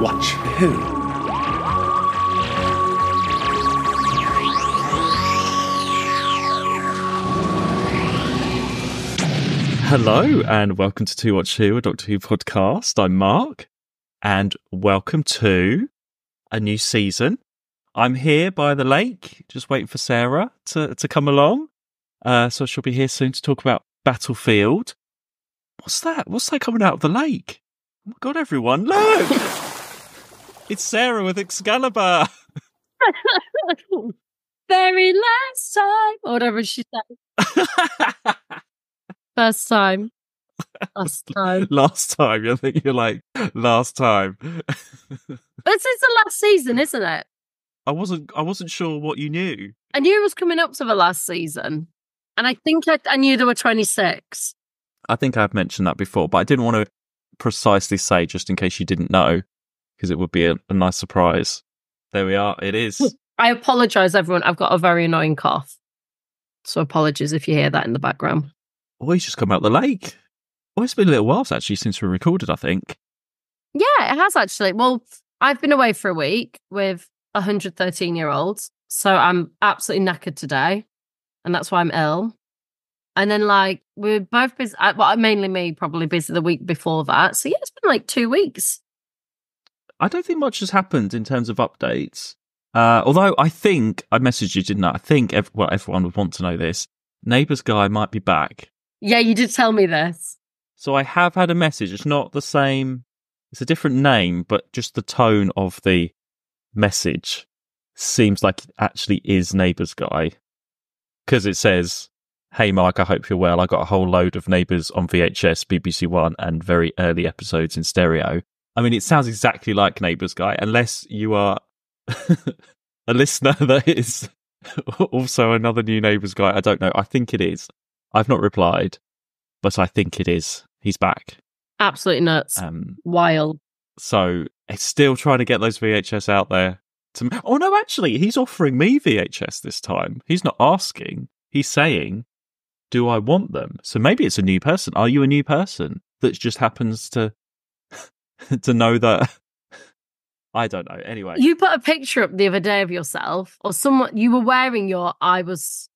Watch Who? Hello and welcome to To Watch Who, a Doctor Who podcast. I'm Mark and welcome to a new season. I'm here by the lake, just waiting for Sarah to come along. So she'll be here soon to talk about Battlefield. What's that? What's that coming out of the lake? Oh my God, everyone, look! It's Sarah with Excalibur. Very last time, or whatever she said. First time. Last time. Last time. I think you're like, last time. This is the last season, isn't it? I wasn't sure what you knew. I knew it was coming up to the last season. And I think I knew there were 26. I think I've mentioned that before, but I didn't want to precisely say just in case you didn't know, because it would be a nice surprise. There we are. It is. I apologise, everyone. I've got a very annoying cough. So apologies if you hear that in the background. Oh, he's just come out the lake. Oh, it's been a little while actually since we recorded, I think. Yeah, it has actually. Well, I've been away for a week with 113-year-olds. So I'm absolutely knackered today. And that's why I'm ill. And then, like, we're both busy. Well, mainly me, probably busy the week before that. So, yeah, it's been like 2 weeks. I don't think much has happened in terms of updates. Although I think, I messaged you, didn't I? I think everyone would want to know this. Neighbours Guy might be back. Yeah, you did tell me this. So I have had a message. It's not the same. It's a different name, but just the tone of the message seems like it actually is Neighbours Guy. Because it says, "Hey Mark, I hope you're well. I got a whole load of Neighbours on VHS, BBC One, and very early episodes in stereo." I mean, it sounds exactly like Neighbours Guy, unless you are a listener that is also another new Neighbours Guy. I don't know. I think it is. I've not replied, but I think it is. He's back. Absolutely nuts. Wild. So it's still trying to get those VHS out there. Oh no, actually, he's offering me VHS this time. He's not asking. He's saying, do I want them? So maybe it's a new person. Are you a new person that just happens to know that? I don't know. Anyway. You put a picture up the other day of yourself, or someone, you were wearing your, I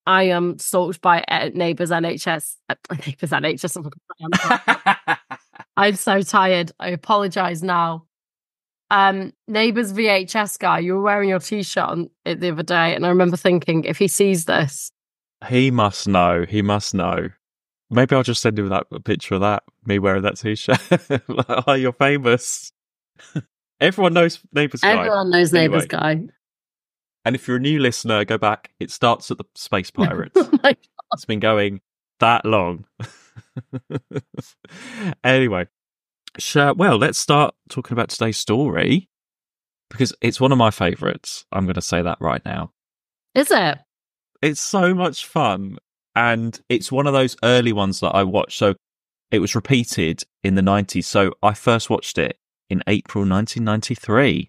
am stalked by Neighbours NHS. Neighbours NHS. I'm so tired. I apologise now. Neighbours VHS guy, you were wearing your t-shirt on it the other day, and I remember thinking, if he sees this, he must know. He must know. Maybe I'll just send him a picture of that, me wearing that t-shirt. Like, oh, you're famous. Everyone knows Neighbours Guy. Everyone knows Neighbours Guy. And if you're a new listener, go back. It starts at the Space Pirates. Oh my God. It's been going that long. Anyway, well, let's start talking about today's story, because it's one of my favourites. I'm going to say that right now. Is it? It's so much fun. And it's one of those early ones that I watched. So it was repeated in the 90s. So I first watched it in April 1993.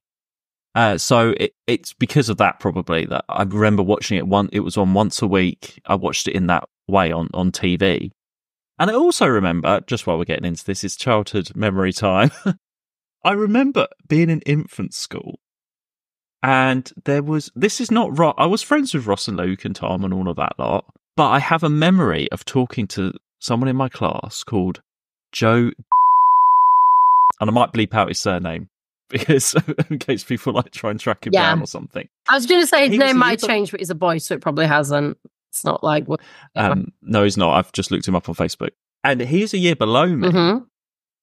So it's because of that, probably, that I remember watching it. It was on once a week. I watched it in that way on TV. And I also remember, just while we're getting into this, it's childhood memory time. I remember being in infant school, and this is not Ross. I was friends with Ross and Luke and Tom and all of that lot, but I have a memory of talking to someone in my class called Joe, and I might bleep out his surname, because in case people like try and track him down or something. I was going to say his name might change, but he's a boy, so it probably hasn't. It's not like... no, he's not. I've just looked him up on Facebook. And he's a year below me. Mm-hmm.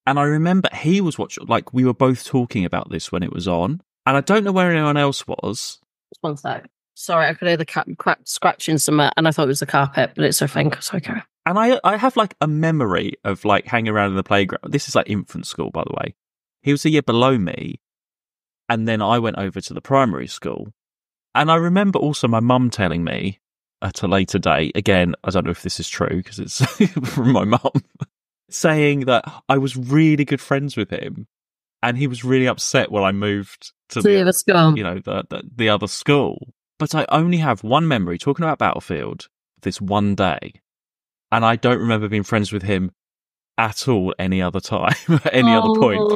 And I remember he was watching, like, we were both talking about this when it was on. And I don't know where anyone else was. Just one sec. Sorry, I could hear the cat scratching somewhere, and I thought it was the carpet, but it's a thing. So okay. And I have, like, a memory of, like, hanging around in the playground. This is, like, infant school, by the way. He was a year below me. And then I went over to the primary school. And I remember also my mum telling me at a later date, again, I don't know if this is true because it's from my mum, saying that I was really good friends with him, and he was really upset when I moved to the other school. You know, the other school. But I only have one memory talking about Battlefield this one day, and I don't remember being friends with him at all any other time, at any other point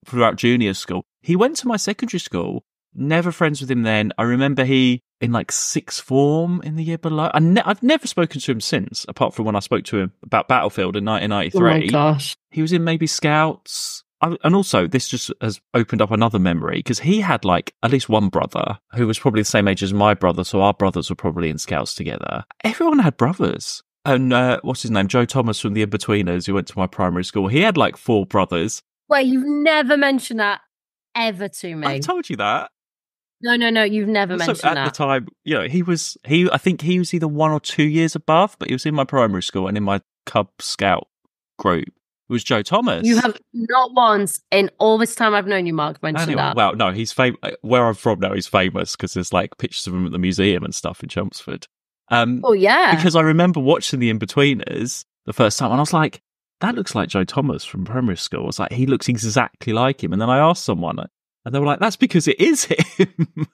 throughout junior school. He went to my secondary school, never friends with him then. I remember he in like sixth form in the year below. I've never spoken to him since, apart from when I spoke to him about Battlefield in 1993. Oh my gosh. He was in maybe Scouts. And also, this just has opened up another memory because he had like at least one brother who was probably the same age as my brother. So our brothers were probably in Scouts together. Everyone had brothers. And what's his name? Joe Thomas from the In-Betweeners, who went to my primary school. He had like 4 brothers. Wait, you've never mentioned that ever to me. I told you that. No, you've never mentioned at that. the time, I think he was either 1 or 2 years above, but he was in my primary school and in my Cub Scout group. It was Joe Thomas. You have not once in all this time I've known you, Mark, mentioned that. Well, no, he's famous. Where I'm from now, he's famous because there's like pictures of him at the museum and stuff in Chelmsford. Oh, yeah. Because I remember watching The In-Betweeners the first time and I was like, that looks like Joe Thomas from primary school. I was like, he looks exactly like him. And then I asked someone and they were like, that's because it is him.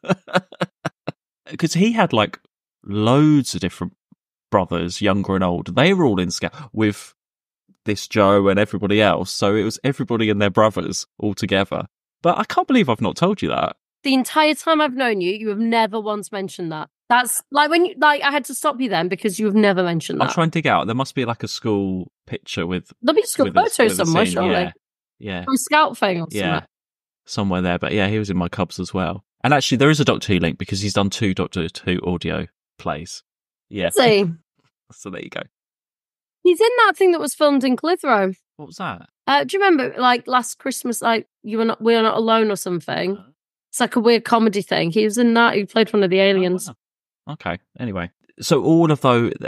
Because he had like loads of different brothers, younger and older. They were all in Scout with this Joe and everybody else. So it was everybody and their brothers all together. But I can't believe I've not told you that. The entire time I've known you, you have never once mentioned that. That's like when you, like, I had to stop you then because you have never mentioned that. I'll try and dig out. There must be like a school picture with. There'll be a school photo somewhere, surely. Yeah. Or a Scout thing or something. Yeah. Somewhere there. But yeah, he was in my Cubs as well. And actually, there is a Doctor Who link because he's done 2 Doctor Who audio plays. Yeah. See? So there you go. He's in that thing that was filmed in Clitheroe. What was that? Do you remember, like, last Christmas, like, we are not alone or something? It's like a weird comedy thing. He was in that. He played one of the aliens. Oh, wow. Okay. Anyway, so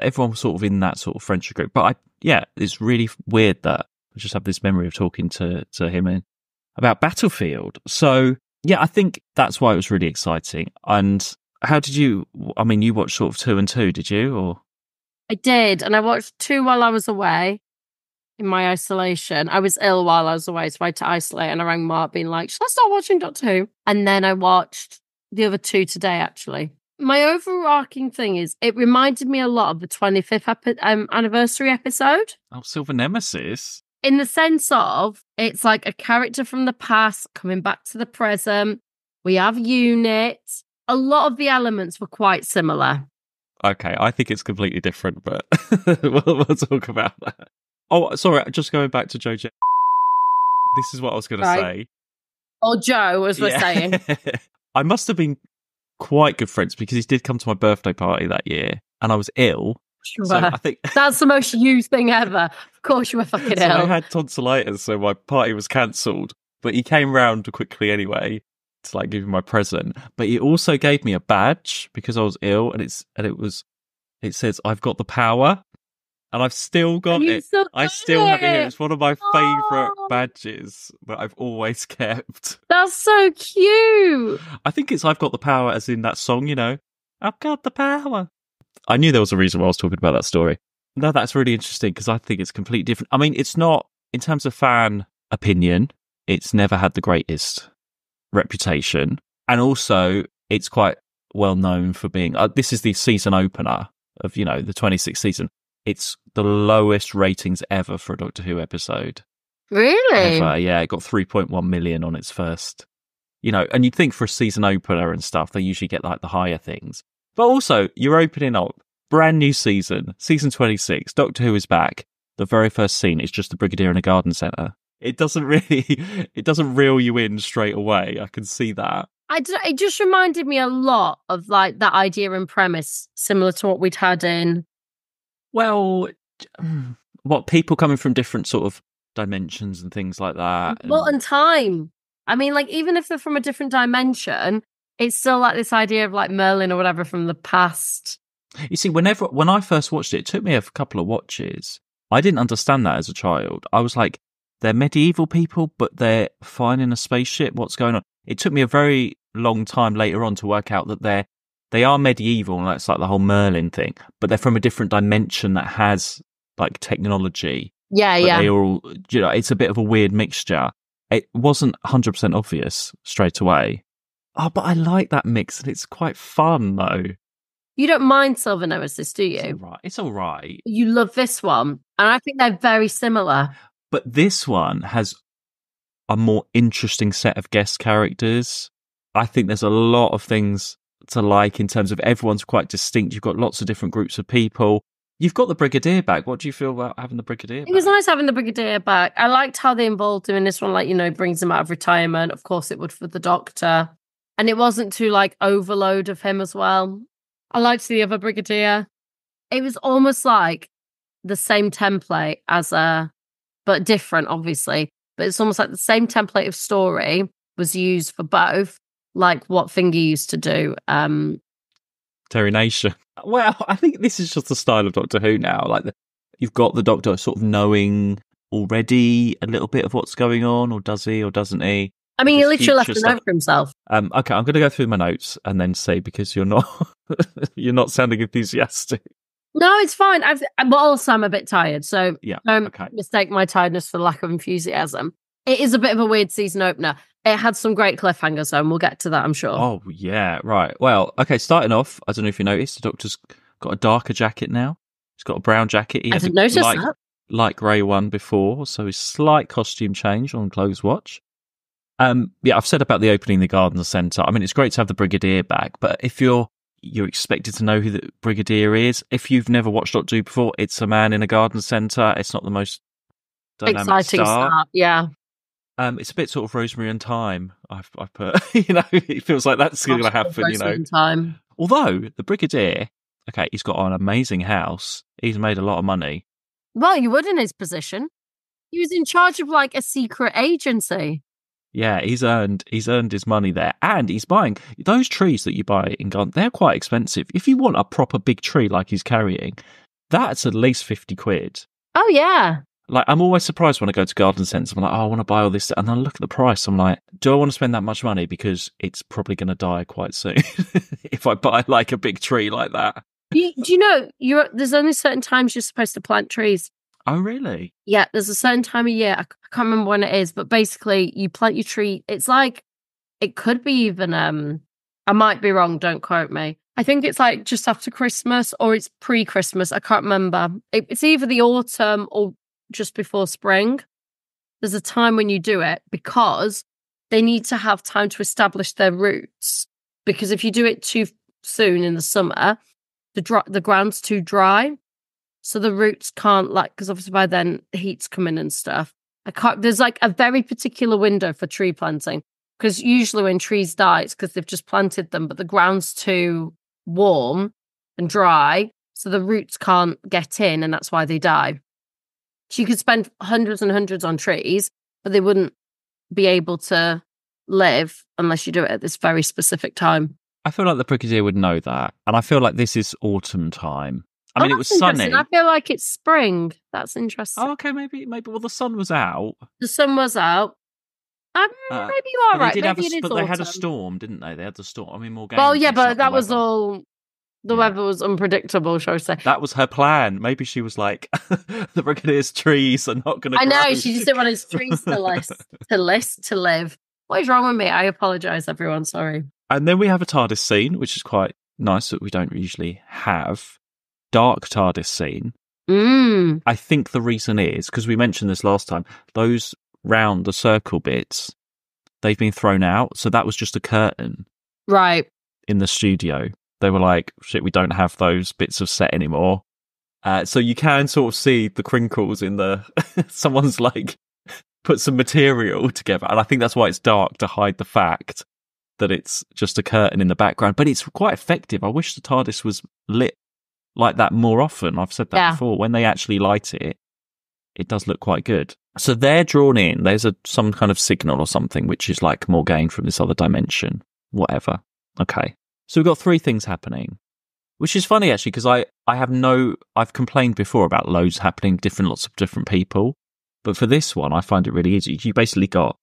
everyone was sort of in that sort of friendship group. But it's really weird that I just have this memory of talking to him about Battlefield. So yeah, I think that's why it was really exciting. And how did you? I mean, you watched sort of 2 and 2, did you? Or I did, and I watched 2 while I was away in my isolation. I was ill while I was away, so I had to isolate, and I rang Mark being like, should I start watching Doctor Who? And then I watched the other 2 today, actually. My overarching thing is it reminded me a lot of the 25th anniversary episode. Oh, Silver Nemesis. In the sense of, it's like a character from the past coming back to the present. We have units. A lot of the elements were quite similar. Okay, I think it's completely different, but we'll talk about that. Oh, sorry, just going back to Joe. This is what I was going to say. Or Joe, as we're saying. I must have been quite good friends because he did come to my birthday party that year and I was ill. Sure. So I think that's the most you thing ever. Of course you were fucking ill. I had tonsillitis, so my party was cancelled. But he came round quickly anyway to like give me my present. But he also gave me a badge because I was ill, and it says I've got the power, and I've still got it. I still have it here. It's one of my favourite badges that I've always kept. That's so cute. I think it's I've got the power, as in that song, I've got the power. I knew there was a reason why I was talking about that story. No, that's really interesting because I think it's completely different. I mean, it's not, in terms of fan opinion, it's never had the greatest reputation. And also, it's quite well known for being, this is the season opener of, the 26th season. It's the lowest ratings ever for a Doctor Who episode. Really? Ever. Yeah, it got 3.1 million on its first, and you'd think for a season opener and stuff, they usually get like the higher things. But also, you're opening up, brand new season 26, Doctor Who is back. The very first scene is just the Brigadier in a garden centre. It doesn't reel you in straight away. I can see that. It just reminded me a lot of like that idea and premise, similar to what we'd had in. Well, what, people coming from different sort of dimensions and things like that. Well, and time. I mean, like, even if they're from a different dimension, it's still like this idea of like Merlin or whatever from the past. You see, when I first watched it, it took me a couple of watches. I didn't understand that as a child. I was like, they're medieval people, but they're flying in a spaceship. What's going on? It took me a very long time later on to work out that they are medieval, and that's like the whole Merlin thing, but they're from a different dimension that has like technology. Yeah, yeah. They all, it's a bit of a weird mixture. It wasn't 100% obvious straight away. Oh, but I like that mix, and it's quite fun, though. You don't mind Silver Nemesis, do you? It's all right. You love this one, and I think they're very similar. But this one has a more interesting set of guest characters. I think there's a lot of things to like in terms of everyone's quite distinct. You've got lots of different groups of people. You've got the Brigadier back. What do you feel about having the Brigadier back? It was nice having the Brigadier back. I liked how they involved him in this one, like, brings him out of retirement. Of course it would for the Doctor. And it wasn't too, like, overload of him as well. I liked the other Brigadier. It was almost like the same template but different, obviously. But it's almost like the same template of story was used for both, like what Thingy used to do. Terry Nation. Well, I think this is just the style of Doctor Who now. Like, you've got the Doctor sort of knowing already a little bit of what's going on, or does he, or doesn't he? I mean, he literally left a note for himself. Okay, I'm going to go through my notes and then see, because you're not you're not sounding enthusiastic. No, it's fine. But also I'm a bit tired, so yeah, don't mistake my tiredness for lack of enthusiasm. It is a bit of a weird season opener. It had some great cliffhangers, and we'll get to that, I'm sure. Oh, yeah, right. Well, okay, starting off, I don't know if you noticed, the Doctor's got a darker jacket now. He's got a brown jacket. I didn't notice that. Light grey one before, so a slight costume change on Clothes Watch. Yeah, I've said about the opening the Garden Centre. I mean, it's great to have the Brigadier back, but if you're expected to know who the Brigadier is, if you've never watched Doctor Who before, it's a man in a garden centre. It's not the most dynamic exciting start. Yeah. It's a bit sort of Rosemary and Thyme. I've put, it feels like that's going to happen. Time. Although the Brigadier, okay, he's got an amazing house. He's made a lot of money. Well, you would in his position. He was in charge of like a secret agency. Yeah, he's earned his money there, and he's buying those trees that you buy in Garden. They're quite expensive. If you want a proper big tree like he's carrying, that's at least £50. Oh yeah. Like, I'm always surprised when I go to garden centres. I'm like, oh, I want to buy all this. And then I look at the price. I'm like, do I want to spend that much money? Because it's probably going to die quite soon if I buy like a big tree like that. Do you know, there's only certain times you're supposed to plant trees. Oh, really? Yeah, there's a certain time of year. I can't remember when it is. But basically, you plant your tree. It's like, it could be even, I might be wrong. Don't quote me. I think it's like just after Christmas, or it's pre-Christmas. I can't remember. It's either the autumn or just before spring. There's a time when you do it because they need to have time to establish their roots, because if you do it too soon in the summer, the ground's too dry, so the roots can't, like, because obviously by then the heat's coming and stuff. There's like a very particular window for tree planting, because usually when trees die it's because they've just planted them but the ground's too warm and dry, so the roots can't get in, and that's why they die. So you could spend hundreds and hundreds on trees, but they wouldn't be able to live unless you do it at this very specific time. I feel like the Brigadier would know that. And I feel like this is autumn time. I mean, it was sunny. I feel like it's spring. That's interesting. Oh, okay, maybe. Well, the sun was out. The sun was out. Maybe you are right. They had a storm, didn't they? They had the storm. I mean, Morgana. Well, yeah, but that was all... The weather was unpredictable, shall we say. That was her plan. Maybe she was like, the Brigadier's trees are not going to I know, she just didn't want his trees to live. What is wrong with me? I apologise, everyone. Sorry. And then we have a TARDIS scene, which is quite nice, that we don't usually have. Dark TARDIS scene. I think the reason is, because we mentioned this last time, those round the circle bits, they've been thrown out. So that was just a curtain. Right. In the studio. They were like, shit, we don't have those bits of set anymore. So you can sort of see the crinkles in someone's like put some material together. And I think that's why it's dark, to hide the fact that it's just a curtain in the background. But it's quite effective. I wish the TARDIS was lit like that more often. I've said that before. When they actually light it, it does look quite good. So they're drawn in. There's some kind of signal or something, which is like Morgane from this other dimension. Whatever. Okay. So we've got three things happening, which is funny actually, because I've complained before about loads happening, lots of different people. But for this one, I find it really easy. You basically got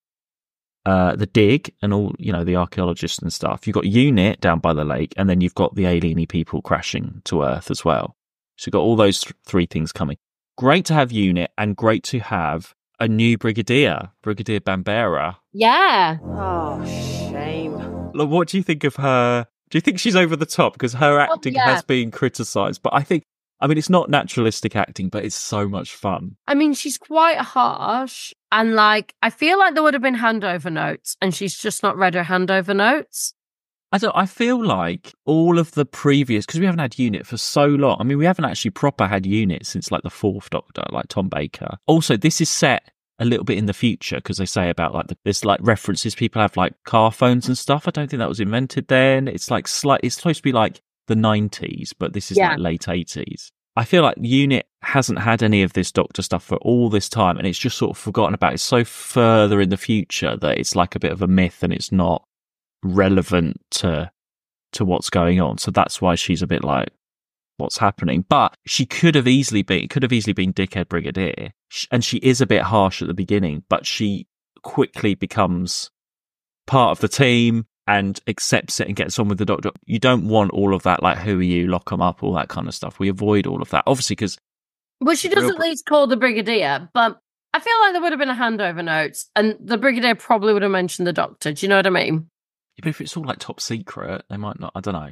the dig and all, the archaeologists and stuff. You've got UNIT down by the lake, and then you've got the alien-y people crashing to Earth as well. So you've got all those three things coming. Great to have UNIT, and great to have a new Brigadier Bambera. Yeah. Oh, shame. Look, what do you think of her? Do you think she's over the top? Because her acting has been criticised, but I think I mean, it's not naturalistic acting, but it's so much fun. I mean, she's quite harsh. And like, I feel like there would have been handover notes and she's just not read her handover notes. I feel like all of the previous, because we haven't had Unit for so long. I mean, we haven't actually proper had Unit since like the fourth Doctor, like Tom Baker. Also, this is set a little bit in the future because they say about like there's like references. People have like car phones and stuff. I don't think that was invented then. It's like it's supposed to be like the 90s, but this is like late 80s. I feel like Unit hasn't had any of this Doctor stuff for all this time, and it's just sort of forgotten about. It's so further in the future that it's like a bit of a myth and it's not relevant to what's going on. So that's why she's a bit like, what's happening? But she could have easily been Dickhead Brigadier, and she is a bit harsh at the beginning, but she quickly becomes part of the team and accepts it and gets on with the Doctor. You don't want all of that, like, who are you, lock them up, all that kind of stuff. We avoid all of that, obviously, because... Well, she does at least call the Brigadier, but I feel like there would have been a handover note, and the Brigadier probably would have mentioned the Doctor. Do you know what I mean? But if it's all, like, top secret, they might not, I don't know.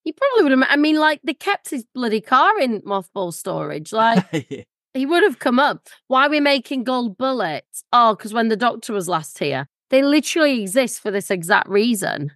He probably would have... I mean, like, they kept his bloody car in mothball storage. Like, he would have come up. Why are we making gold bullets? Oh, because when the Doctor was last here. They literally exist for this exact reason.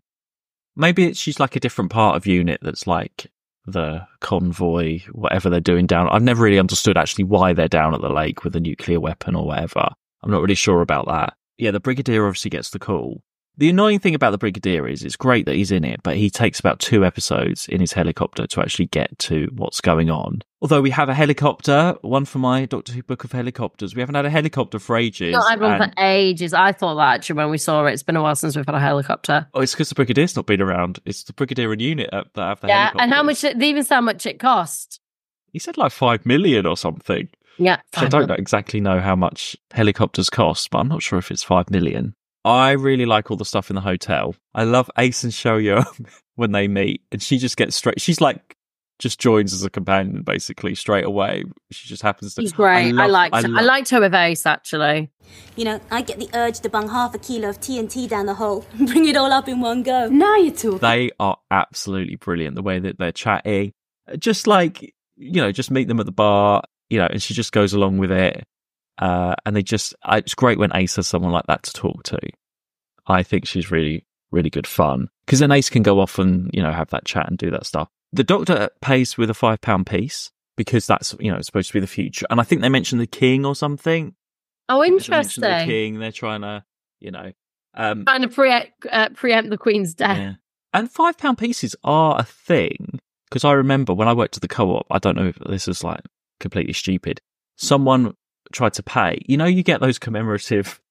Maybe she's like a different part of Unit that's like the convoy, whatever they're doing down. I've never really understood actually why they're down at the lake with a nuclear weapon or whatever. I'm not really sure about that. Yeah, the Brigadier obviously gets the call. The annoying thing about the Brigadier is it's great that he's in it, but he takes about 2 episodes in his helicopter to actually get to what's going on. Although we have a helicopter, one for my Doctor Who book of helicopters. We haven't had a helicopter for ages. Not had one for ages. I thought that actually when we saw it. It's been a while since we've had a helicopter. Oh, it's because the Brigadier's not been around. It's the Brigadier and Unit that have the helicopter. And how much, they even said how much it cost. He said like 5 million or something. Yeah. I don't exactly know how much helicopters cost, but I'm not sure if it's 5 million. I really like all the stuff in the hotel. I love Ace and Shoyo when they meet, and she just gets straight. She's like, just joins as a companion basically straight away. She just happens to. She's great. I liked her with Ace actually. You know, I get the urge to bung half a kilo of TNT down the hole and bring it all up in one go. Now you're talking. They are absolutely brilliant. The way that they're chatting, just like, you know, just meet them at the bar, you know, and she just goes along with it. And they just, it's great when Ace has someone like that to talk to. I think she's really, really good fun. Because then Ace can go off and, you know, have that chat and do that stuff. The Doctor pays with a £5 piece because that's, you know, it's supposed to be the future. And I think they mentioned the King or something. Oh, interesting. The King, they're trying to, you know. Trying to preempt the Queen's death. Yeah. And £5 pieces are a thing. Because I remember when I worked at the Co-op, I don't know if this is like completely stupid. Someone tried to pay. You know, you get those commemorative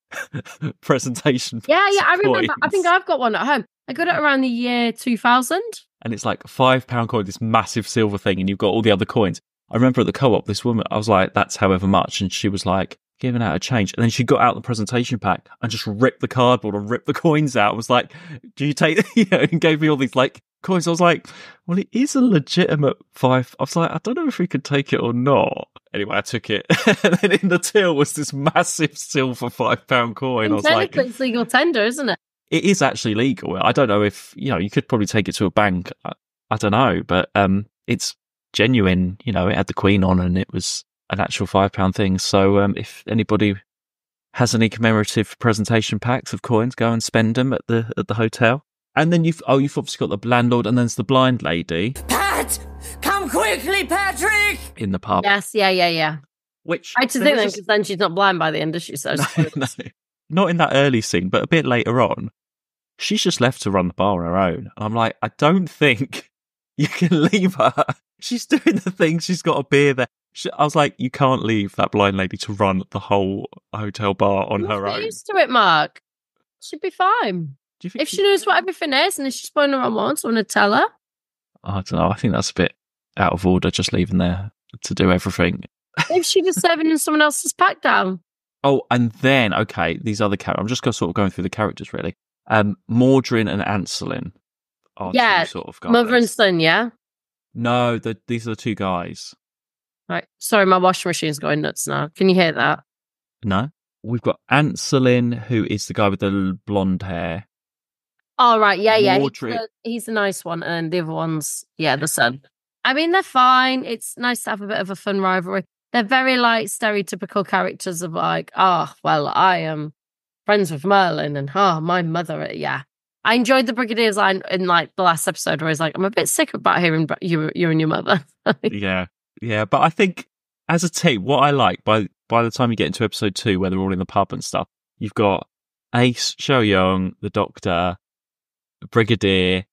presentation. Yeah, I remember. I think I've got one at home. I got it around the year 2000. And it's like a £5 coin, this massive silver thing, and you've got all the other coins. I remember at the Co-op, this woman, I was like, that's however much. And she was like, giving out a change. And then she got out the presentation pack and just ripped the cardboard and ripped the coins out. I was like, do you take, you know, and gave me all these like coins. I was like, well, it is a legitimate 5. I was like, I don't know if we could take it or not. Anyway, I took it. And then in the till was this massive silver £5 coin. I was like, it's legal tender, isn't it? It is actually legal. I don't know if, you know, you could probably take it to a bank. I don't know, but it's genuine. You know, it had the Queen on and it was an actual £5 thing. So if anybody has any commemorative presentation packs of coins, go and spend them at the hotel. And then you've obviously got the landlord, and then there's the blind lady. Pat, come quickly, Patrick! In the pub. Yes, yeah. Which I had to think then, because then she's not blind by the end, is she? So no, not in that early scene, but a bit later on. She's just left to run the bar on her own. And I'm like, I don't think you can leave her. She's doing the thing. She's got a beer there. I was like, you can't leave that blind lady to run the whole hotel bar on her own. Used to it, Mark. She'd be fine. Do you think if she knows what everything is, and if she's putting her on once, I want to tell her. I don't know. I think that's a bit out of order, just leaving there to do everything. If she just serving in someone else's pack down. Oh, and then, okay, these other characters. I'm just sort of going through the characters, really. Mordrin and Anselin are two sort of guys. Mother and son, yeah? No, these are the two guys. Right. Sorry, my washing machine's going nuts now. Can you hear that? No. We've got Anselin, who is the guy with the blonde hair. Oh, right. Yeah. Mordrin. He's a nice one. And the other one's, the son. I mean, they're fine. It's nice to have a bit of a fun rivalry. They're very like stereotypical characters of like, oh, well, I am friends with Merlin and my mother. Yeah. I enjoyed the Brigadier's line in like the last episode where he's like, I'm a bit sick about hearing you and your mother. Yeah. Yeah. But I think as a team, what I like by the time you get into episode 2, where they're all in the pub and stuff, you've got Ace, Shao Young, the Doctor, Brigadier,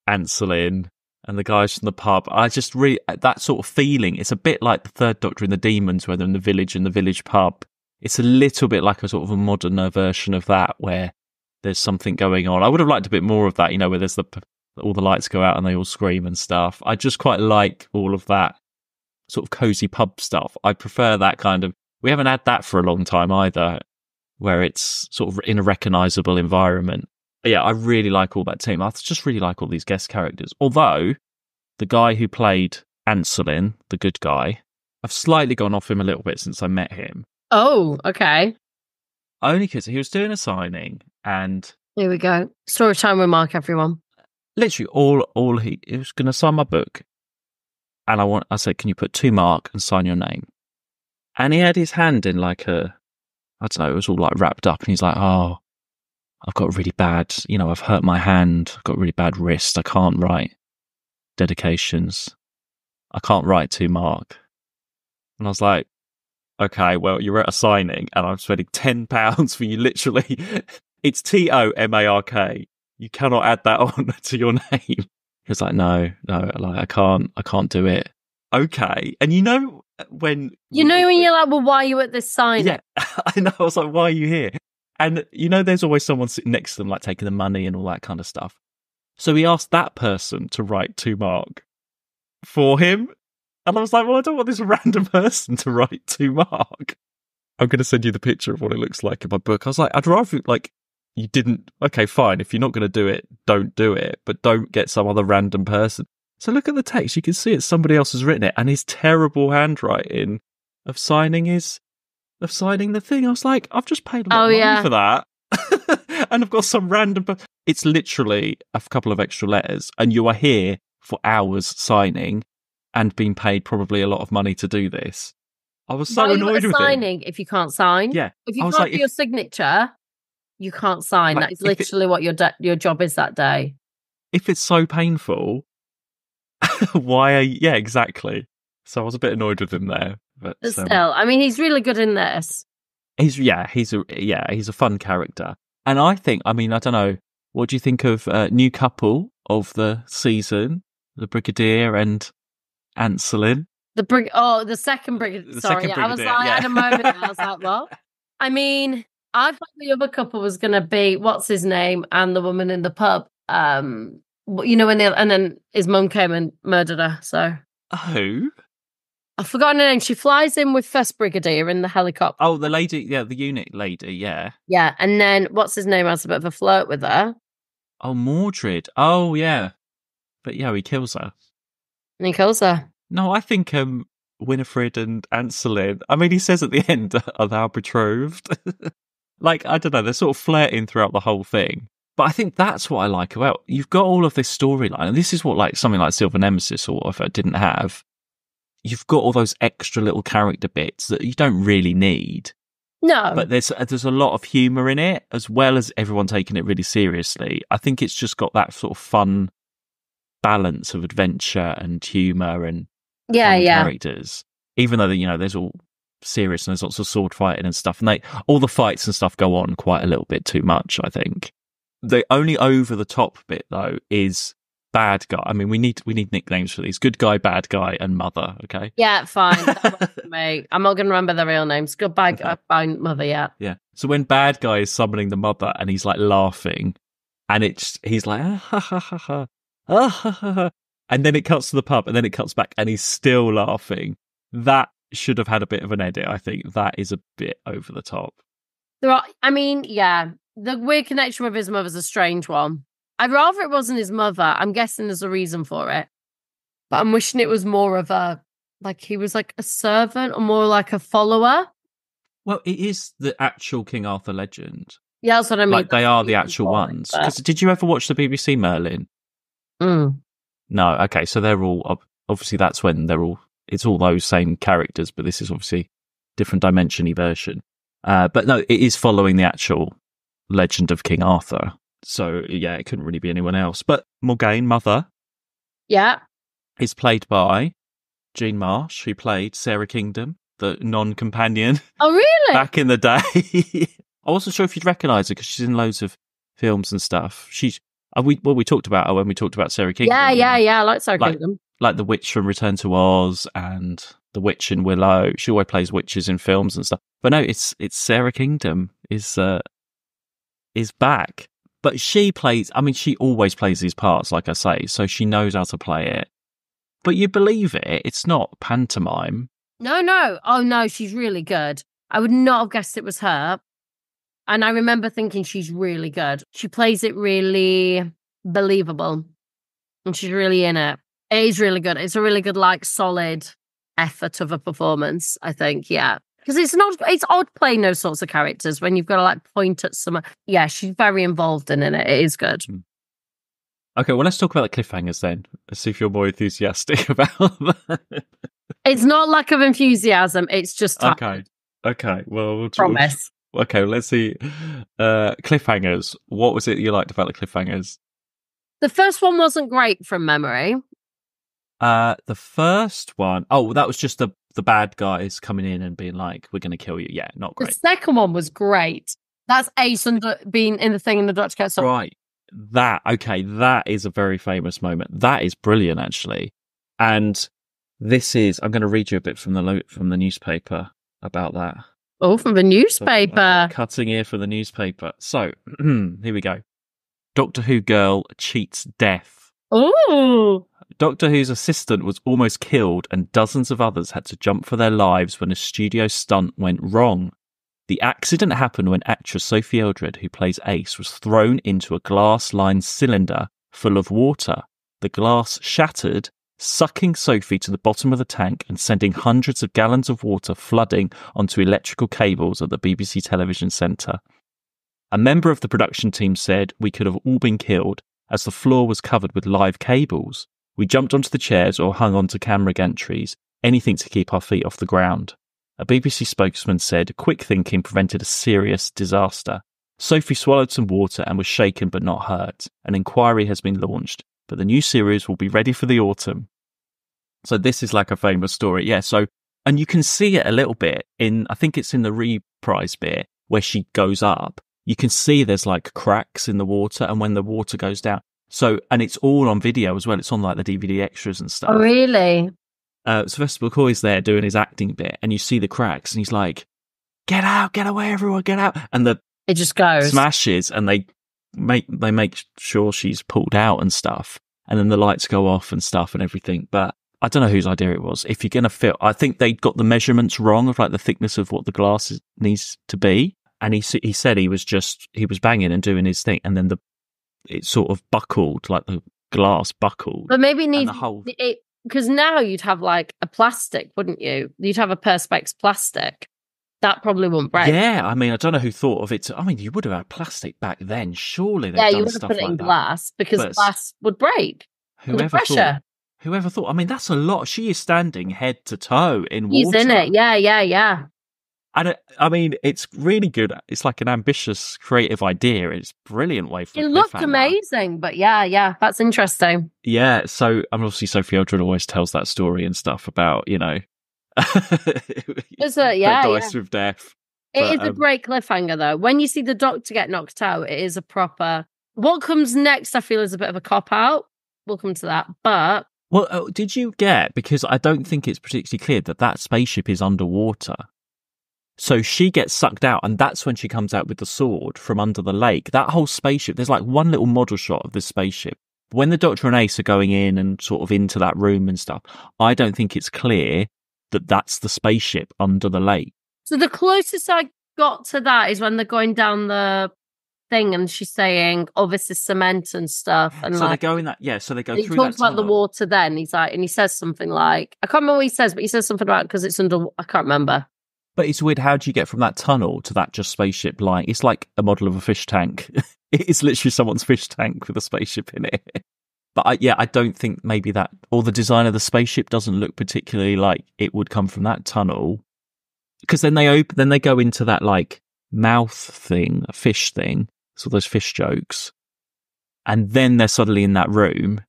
Anselin, and the guys from the pub. I just really, that sort of feeling, it's a bit like the Third Doctor in the Demons, where they're in the village pub. It's a little bit like a sort of a moderner version of that, where there's something going on. I would have liked a bit more of that, where there's all the lights go out and they all scream and stuff. I just quite like all of that sort of cozy pub stuff. I prefer that kind of, we haven't had that for a long time either, where it's sort of in a recognisable environment. But yeah, I really like all that team. I just really like all these guest characters. Although, the guy who played Anselin, the good guy, I've slightly gone off him a little bit since I met him. Oh, okay. Only because he was doing a signing and... Here we go. Story time with Mark, everyone. Literally, all he was going to sign my book. And I said, can you put to Mark and sign your name? And he had his hand in like I don't know, it was all like wrapped up. And he's like, oh, I've got really bad, I've hurt my hand. I've got really bad wrist. I can't write dedications. I can't write to Mark. And I was like, okay, well, you're at a signing and I'm spending £10 for you, literally. It's TOMARK. You cannot add that on to your name. He was like, no, like I can't do it. Okay. And when you're like, well, why are you at this signing? Yeah, I know. I was like, why are you here? And there's always someone sitting next to them, like taking the money and all that kind of stuff. So he asked that person to write to Mark for him. And I was like, well, I don't want this random person to write to Mark. I'm going to send you the picture of what it looks like in my book. I was like, I'd rather, you didn't, okay, fine. If you're not going to do it, don't do it. But don't get some other random person. So look at the text. You can see it's somebody else has written it. And his terrible handwriting of signing the thing. I was like, I've just paid a lot of money for that. And I've got some random... It's literally a couple of extra letters. And you are here for hours signing and being paid probably a lot of money to do this. I was so annoyed with signing if you can't sign. Yeah. If you can't do your signature, you can't sign. That is literally what your job is that day. If it's so painful, why yeah, exactly. So I was a bit annoyed with him there. But still, I mean, he's really good in this. He's a fun character. And I think, I don't know, what do you think of new couple of the season, the Brigadier and Anselin? The second Brigadier. Sorry, I was like, I had a moment. I was like, what? I mean, I thought the other couple was going to be what's his name and the woman in the pub. And then his mum came and murdered her. So who? I've forgotten her name. She flies in with first Brigadier in the helicopter. Oh, the lady, yeah, the unit lady, yeah. Yeah, and then what's his name has a bit of a flirt with her. Oh, Mordred. Oh, yeah. But yeah, he kills her. And he kills her. No, I think Winifred and Anselin, he says at the end, are thou betrothed? I don't know, they're sort of flirting throughout the whole thing. But I think that's what I like about, you've got all of this storyline, and this is what something like Silver Nemesis or whatever didn't have. You've got all those extra little character bits that you don't really need. No. But there's a lot of humour in it, as well as everyone taking it really seriously. I think it's just got that sort of fun balance of adventure and humour and characters. Even though, there's all serious and there's lots of sword fighting and stuff. And all the fights and stuff go on quite a little bit too much, I think. The only over-the-top bit, though, is... bad guy. We need nicknames for these. Good guy, bad guy, and mother. Okay. Yeah, fine. That works for me. I'm not going to remember their real names. Goodbye, guy, mother. Yeah. Yeah. So when bad guy is summoning the mother and he's laughing, and he's like ha ha ha ha, ha ha ha, and then it cuts to the pub, and then it cuts back, and he's still laughing. That should have had a bit of an edit. I think that is a bit over the top. The weird connection with his mother's a strange one. I'd rather it wasn't his mother. I'm guessing there's a reason for it. But I'm wishing it was more of he was like a servant or more like a follower. Well, it is the actual King Arthur legend. Yeah, that's what I mean. They are the actual ones. Because did you ever watch the BBC Merlin? Mm. No, okay. So they're all obviously that's when it's all those same characters, but this is obviously different dimension-y version. But no, it is following the actual legend of King Arthur. So yeah, it couldn't really be anyone else. But Morgaine, Mother, Yeah. is played by Jean Marsh, who played Sarah Kingdom, the non-companion Oh, really? back in the day. I wasn't sure if you'd recognise her because she's in loads of films and stuff. We talked about her when we talked about Sarah Kingdom. Yeah. I like Sarah Kingdom. Like the witch from Return to Oz and the witch in Willow. She always plays witches in films and stuff. But no, it's Sarah Kingdom is back. But she always plays these parts, like I say, so she knows how to play it. But you believe it, it's not pantomime. No. Oh, no, she's really good. I would not have guessed it was her. And I remember thinking she's really good. She plays it really believable. And she's really in it. It is really good. It's a really good, like, solid effort of a performance, I think, yeah. Because it's odd playing those sorts of characters when you've got to, like, point at some... Yeah, she's very involved in it. It is good. Okay, well, let's talk about the cliffhangers then. Let's see if you're more enthusiastic about them. It's not lack of enthusiasm. It's just time. Okay. Well, we'll promise. Okay, well, let's see. Cliffhangers. What was it you liked about the cliffhangers? The first one wasn't great from memory. The first one, that was just the bad guys coming in and being like, "We're going to kill you." Yeah, not great. The second one was great. That's Ace being in the thing in the Dr. Kettle. Right. That is a very famous moment. That is brilliant, actually. And I'm going to read you a bit from the newspaper about that. Oh, from the newspaper. Cutting ear from the newspaper. So, here we go. Doctor Who girl cheats death. Oh. Doctor Who's assistant was almost killed and dozens of others had to jump for their lives when a studio stunt went wrong. The accident happened when actress Sophie Eldred, who plays Ace, was thrown into a glass-lined cylinder full of water. The glass shattered, sucking Sophie to the bottom of the tank and sending hundreds of gallons of water flooding onto electrical cables at the BBC television centre. A member of the production team said, "We could have all been killed as the floor was covered with live cables. We jumped onto the chairs or hung onto camera gantries, anything to keep our feet off the ground." A BBC spokesman said, "Quick thinking prevented a serious disaster. Sophie swallowed some water and was shaken but not hurt. An inquiry has been launched, but the new series will be ready for the autumn." So this is like a famous story. Yeah, and you can see it a little bit I think it's in the reprise bit where she goes up. You can see there's like cracks in the water, and when the water goes down. So, and it's all on video as well. It's on like the DVD extras and stuff. Oh, really? Sylvester McCoy's there doing his acting bit, and you see the cracks, and he's like, "Get out, get away, everyone, get out!" And it just goes smashes, and they make sure she's pulled out and stuff, and then the lights go off and stuff and everything. But I don't know whose idea it was. If you're gonna film, I think they got the measurements wrong of like the thickness of what the glass needs to be, and he said he was banging and doing his thing, and then it sort of buckled, like the glass buckled. But maybe it needs because now you'd have like a plastic, wouldn't you? You'd have a Perspex plastic. That probably wouldn't break. Yeah, I mean, I don't know who thought of it. I mean, you would have had plastic back then. Surely they've done you would have stuff put it like in that. glass because glass would break under pressure. Whoever thought? I mean, that's a lot. She is standing head to toe in water. He's in it. Yeah. And I mean, it's really good. It's like an ambitious, creative idea. It's a brilliant way for it looked amazing, but yeah, that's interesting. Yeah, so obviously Sophie Eldred always tells that story and stuff about, It's dice with death. It is a great cliffhanger, though. When you see the Doctor get knocked out, it is a proper. What comes next, I feel, is a bit of a cop out. We'll come to that, but. Well, did you get? Because I don't think it's particularly clear that spaceship is underwater. So she gets sucked out, and that's when she comes out with the sword from under the lake. That whole spaceship, there's like one little model shot of this spaceship. When the Doctor and Ace are going in and sort of into that room and stuff, I don't think it's clear that that's the spaceship under the lake. So the closest I got to that is when they're going down the thing and she's saying, "Oh, this is cement and stuff." And so they go in that, so they go through that. He talks about the water then. He's like, and he says something like, I can't remember what he says, but he says something about because it's under, I can't remember. But it's weird. How do you get from that tunnel to that just spaceship lying? It's like a model of a fish tank. It's literally someone's fish tank with a spaceship in it. But I don't think maybe that, or the design of the spaceship doesn't look particularly like it would come from that tunnel. Because then they go into that like mouth thing, a fish thing, so those fish jokes, and then they're suddenly in that room.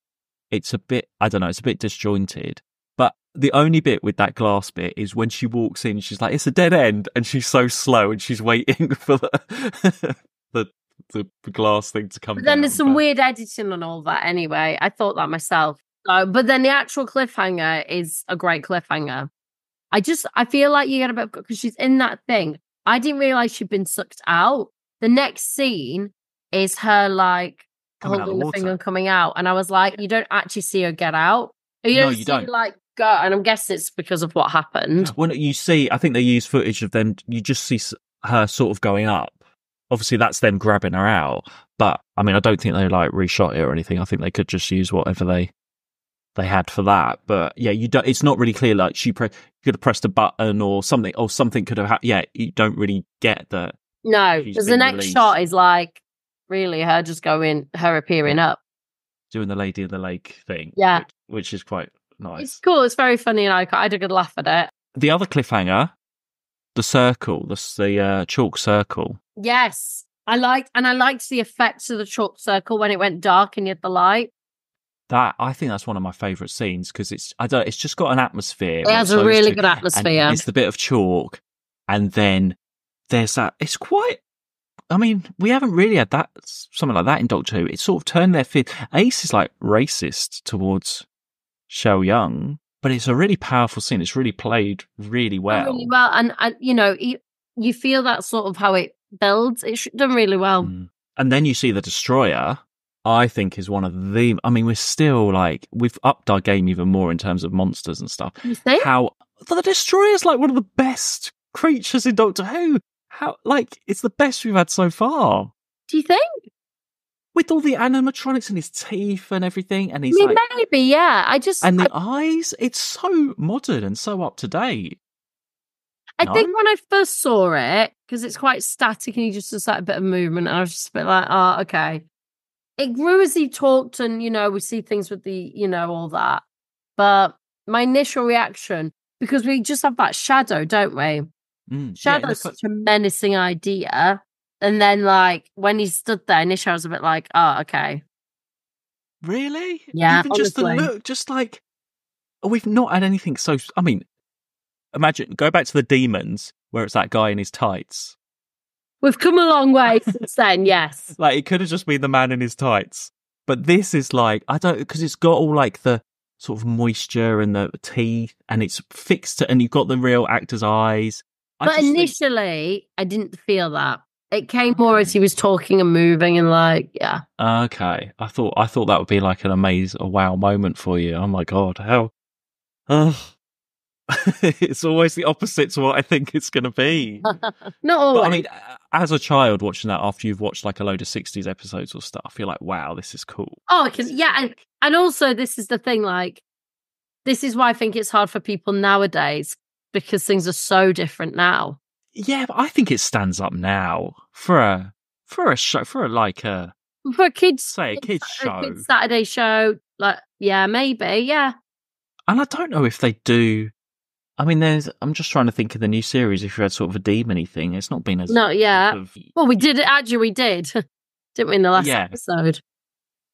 It's a bit, I don't know, it's a bit disjointed. But the only bit with that glass bit is when she walks in, she's like, it's a dead end, and she's so slow, and she's waiting for the glass thing to come But then down. there's some weird editing and all that anyway. I thought that myself. But then the actual cliffhanger is a great cliffhanger. I feel like you get a bit, because she's in that thing. I didn't realize she'd been sucked out. The next scene is her like Coming out of holding the the thing water. and coming out. And I was like, you don't actually see her get out. You No, don't you see don't. like go. And I'm guessing it's because of what happened. When you see, I think they use footage of them, you just see her sort of going up. Obviously, that's them grabbing her out. But, I mean, I don't think they, like, reshot it or anything. I think they could just use whatever they had for that. But, yeah, it's not really clear, like, she could have pressed a button or something could have happened. Yeah, you don't really get that. No, She's because the been next released. shot is like, really, her appearing up. Doing the Lady of the Lake thing. Yeah. Which is quite nice. It's cool. It's very funny. And I had a good laugh at it. The other cliffhanger, the circle, the chalk circle. Yes. I liked the effects of the chalk circle when it went dark and you had the light. I think that's one of my favourite scenes because it's just got an atmosphere. It has a really good atmosphere. And it's the bit of chalk, and then there's that. It's quite. I mean, we haven't really had something like that in Doctor Who. It's sort of turned their feet. Ace is like racist towards Shell Young, but it's a really powerful scene. It's really played really well. Really well, and you feel that sort of how it builds. It's done really well. And then you see the Destroyer. I think is one of the. I mean, we're still like we've upped our game even more in terms of monsters and stuff. You think? How the Destroyer is like one of the best creatures in Doctor Who. How like it's the best we've had so far. Do you think? With all the animatronics and his teeth and everything, and he's Maybe, yeah. And the eyes. It's so modern and so up to date. I think when I first saw it, because it's quite static and he just does that a bit of movement, and I was just a bit like, oh, okay. It grew as he talked, and we see things with the all that. But my initial reaction, because we just have that shadow, don't we? Shadow is such a menacing idea, and then like when he stood there, initially I was a bit like, oh, okay. Really? Yeah, even just the look, just like we've not had anything so. I mean, imagine go back to the Demons, where it's that guy in his tights. We've come a long way since then, yes. Like, it could have just been the man in his tights. But this is like, because it's got all like the sort of moisture and the teeth, and it's fixed to, and you've got the real actor's eyes. But initially, I didn't feel that. It came more as he was talking and moving and like, yeah. Okay. I thought that would be like a wow moment for you. Oh my God. How? It's always the opposite to what I think it's going to be. Not always. But, I mean, as a child watching that after you've watched like a load of 60s episodes or stuff, you're like, wow, this is cool. Oh, yeah. And also, this is the thing, like, this is why I think it's hard for people nowadays because things are so different now. Yeah, but I think it stands up now for a show, for a kids show. A kids Saturday show. Like, yeah, maybe, yeah. And I don't know if they do. I mean, I'm just trying to think of the new series. If you had sort of a demon-y thing, it's not been as not yet. Well, we did actually. We did, didn't we? In the last episode.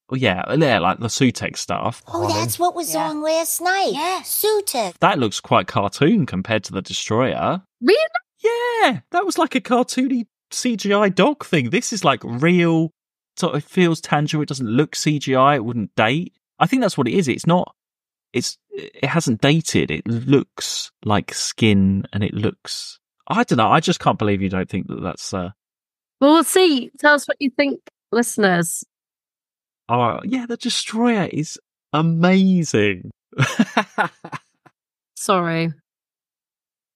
Well, yeah, like the Sutex stuff. Oh, that's what was on last night. Yeah, Sutex. That looks quite cartoon compared to the Destroyer. Really? Yeah, that was like a cartoony CGI dog thing. This is like real. So it feels tangible. It doesn't look CGI. It wouldn't date. I think that's what it is. It's not. It hasn't dated. It looks like skin, and it looks. I don't know. I just can't believe you don't think that's. Well, we'll see. Tell us what you think, listeners. Oh yeah, the Destroyer is amazing. Sorry.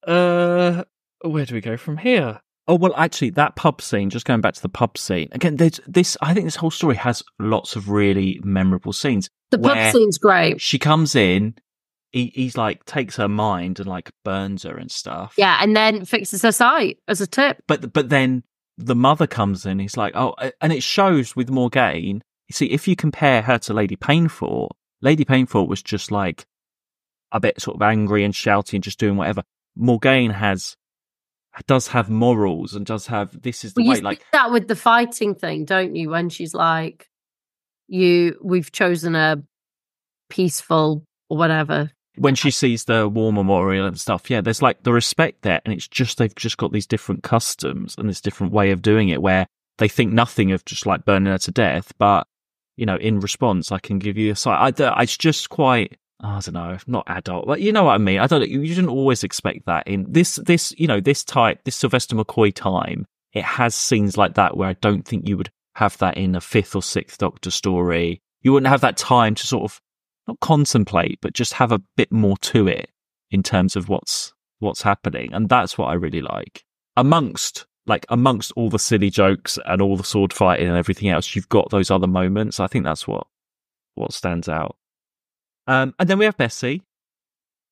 Where do we go from here? Oh, well, actually, that pub scene, just going back to the pub scene, again, there's this, I think this whole story has lots of really memorable scenes. The pub scene's great. She comes in, he's like, takes her mind and like burns her and stuff. Yeah, and then fixes her sight as a tip. But then the mother comes in, he's like, oh, and it shows with Morgaine You see, if you compare her to Lady Painfort was just like a bit sort of angry and shouty and just doing whatever. Morgaine does have morals and does have, this is the way, you like see that with the fighting thing, don't you? When she's like, we've chosen a peaceful or whatever. When she sees the war memorial and stuff, yeah, there's like the respect there, and it's just they've just got these different customs and this different way of doing it where they think nothing of just like burning her to death, but in response, I can give you a sight. It's just quite, I don't know, not adult, but you know what I mean. I don't. You shouldn't always expect that in this Sylvester McCoy time. It has scenes like that where I don't think you would have that in a 5th or 6th Doctor story. You wouldn't have that time to sort of not contemplate, but just have a bit more to it in terms of what's happening, and that's what I really like. Amongst all the silly jokes and all the sword fighting and everything else, you've got those other moments. I think that's what stands out. And then we have Bessie.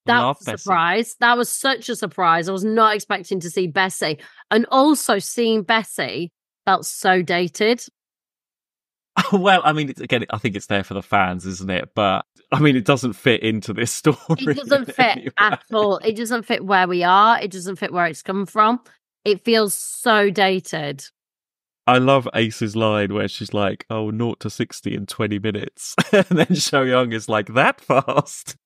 That was a surprise. That was such a surprise. I was not expecting to see Bessie, and also seeing Bessie felt so dated. Well, I mean, again, I think it's there for the fans, isn't it? But I mean, it doesn't fit into this story. It doesn't fit at all. It doesn't fit where we are. It doesn't fit where it's come from. It feels so dated. I love Ace's line where she's like, 0 to 60 in 20 minutes. And then Sho Young is like, that fast.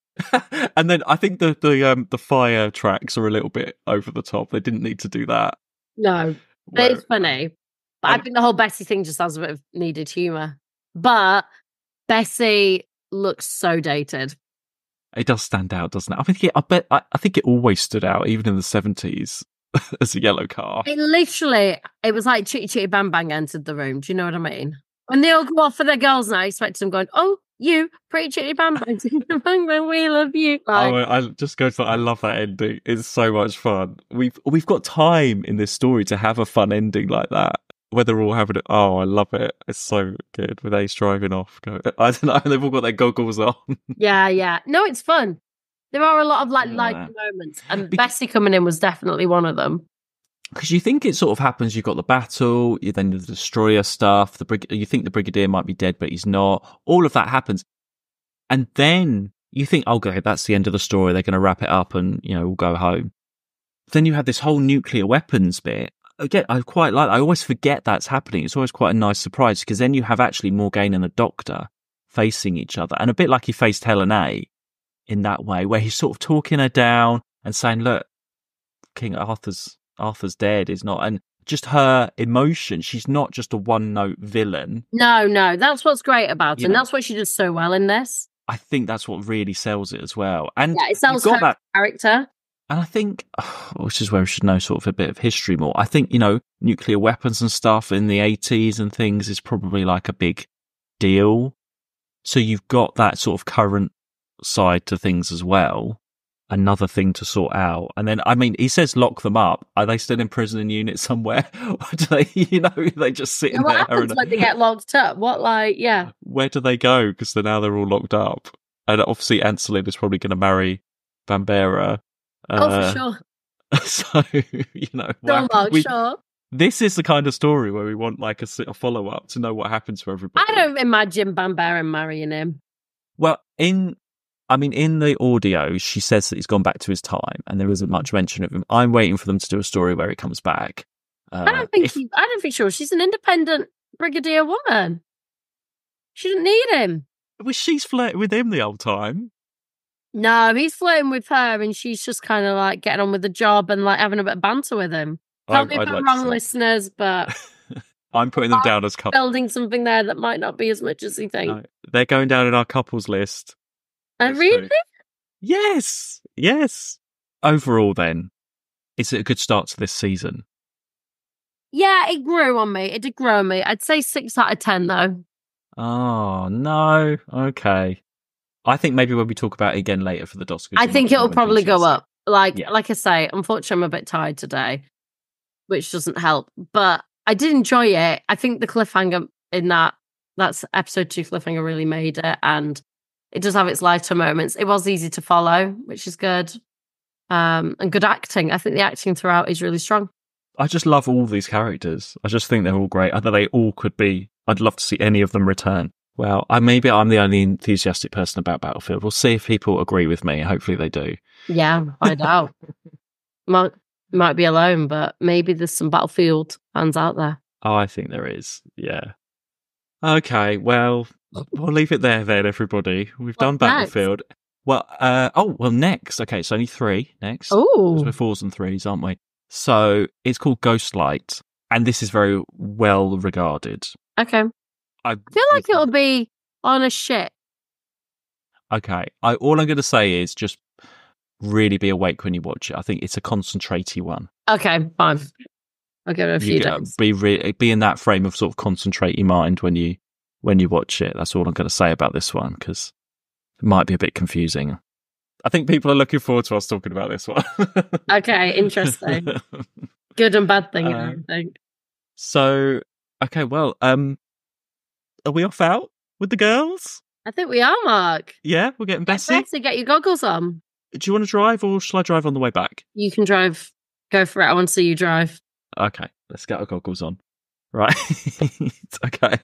And then I think the fire tracks are a little bit over the top. They didn't need to do that. No, but it's funny. But I think the whole Bessie thing just has a bit of needed humour. But Bessie looks so dated. It does stand out, doesn't it? I think it always stood out, even in the 70s, as a yellow car. It was like Chitty Chitty Bang Bang entered the room. Do you know what I mean? When they all go off for their girls now, I expect them going, oh, you, pretty Chitty Bang Bang, Bang Bang, we love you. Like, I just go to I love that ending. It's so much fun. We've got time in this story to have a fun ending like that. Where they're all having it. Oh, I love it. It's so good with Ace driving off. I don't know. They've all got their goggles on. Yeah. No, it's fun. There are a lot of light moments, and Bessie coming in was definitely one of them. Because you think it sort of happens. You've got the battle, then the destroyer stuff. You think the Brigadier might be dead, but he's not. All of that happens, and then you think, okay, that's the end of the story. They're going to wrap it up, and we'll go home. Then you have this whole nuclear weapons bit. Again, I always forget that's happening. It's always quite a nice surprise because then you have actually Morgaine and the Doctor facing each other, and a bit like he faced Helen A in that way, where he's sort of talking her down and saying, "Look, King Arthur's dead," is not, and just her emotion. She's not just a one-note villain. No, that's what's great about her, and that's what she does so well in this. I think that's what really sells it as well, and it sells her character. And I think, which is where we should know sort of a bit of history more. I think, nuclear weapons and stuff in the 80s and things is probably like a big deal. So you've got that sort of current side to things as well. Another thing to sort out. And then, I mean, he says lock them up. Are they still in prison in unit somewhere? Or do they, they just sit in there? What happens when they get locked up? Where do they go? Because now they're all locked up. And obviously Ancelin is probably going to marry Bambera. For sure. So, Sure. This is the kind of story where we want like a follow-up to know what happens to everybody. I don't imagine Bambera marrying him. Well, in the audio, she says that he's gone back to his time, and there isn't much mention of him. I'm waiting for them to do a story where he comes back. I don't think so. She's an independent brigadier woman. She didn't need him. Well, she's flirting with him the whole time. No, he's flirting with her, and she's just kind of like getting on with the job and like having a bit of banter with him. Tell me if I'm wrong, listeners, but I'm putting them down as couples. Building something there that might not be as much as you think. No, they're going down in our couples list. Really? Yes. Overall, then, is it a good start to this season? Yeah, it grew on me. It did grow on me. I'd say 6 out of 10, though. Oh, no. Okay. I think maybe when we talk about it again later for the Oscars, I think it'll probably go up. Like I say, unfortunately, I'm a bit tired today, which doesn't help. But I did enjoy it. I think the cliffhanger in that's episode 2 cliffhanger really made it, and it does have its lighter moments. It was easy to follow, which is good, and good acting. I think the acting throughout is really strong. I just love all these characters. I just think they're all great. I think they all could be. I'd love to see any of them return. Well, maybe I'm the only enthusiastic person about Battlefield. We'll see if people agree with me. Hopefully they do. Yeah, find out. Might be alone, but maybe there's some Battlefield fans out there. Oh, I think there is. Yeah. Okay, well, we'll leave it there then, everybody. We've done Battlefield. Well, next. Okay, it's only 3 next. Oh. We're 4s and 3s, aren't we? So it's called Ghostlight, and this is very well regarded. Okay. I feel like it'll be on a ship. Okay. All I'm going to say is just really be awake when you watch it. I think it's a concentrate-y one. Okay, fine. I'll give it a few days. Be in that frame of sort of concentrate-y mind when you watch it. That's all I'm going to say about this one, because it might be a bit confusing. I think people are looking forward to us talking about this one. Okay, interesting. Good and bad thing, I think. So, okay, well, are we off out with the girls? I think we are, Mark. Yeah, we're getting Bessie. Bessie, get your goggles on. Do you want to drive, or shall I drive on the way back? You can drive. Go for it. I want to see you drive. Okay, let's get our goggles on. Right. Okay.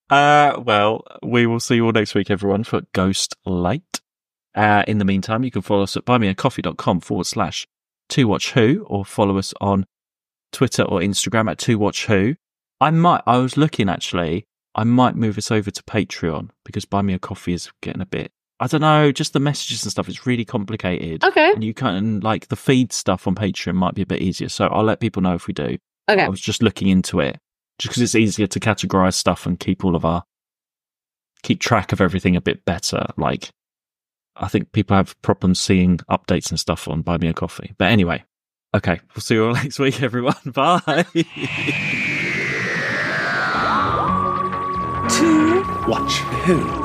Well, we will see you all next week, everyone, for Ghost Light. In the meantime, you can follow us at buymeacoffee.com/2watchwho, or follow us on Twitter or Instagram at 2watchwho. I was looking, actually, I might move us over to Patreon, because Buy Me a Coffee is getting a bit, I don't know, just the messages and stuff is really complicated. Okay. And you can, like, the feed stuff on Patreon might be a bit easier, so I'll let people know if we do. Okay. I was just looking into it, just because it's easier to categorize stuff and keep track of everything a bit better. Like, I think people have problems seeing updates and stuff on Buy Me a Coffee. But anyway, okay, we'll see you all next week, everyone. Bye. 2 Watch Who.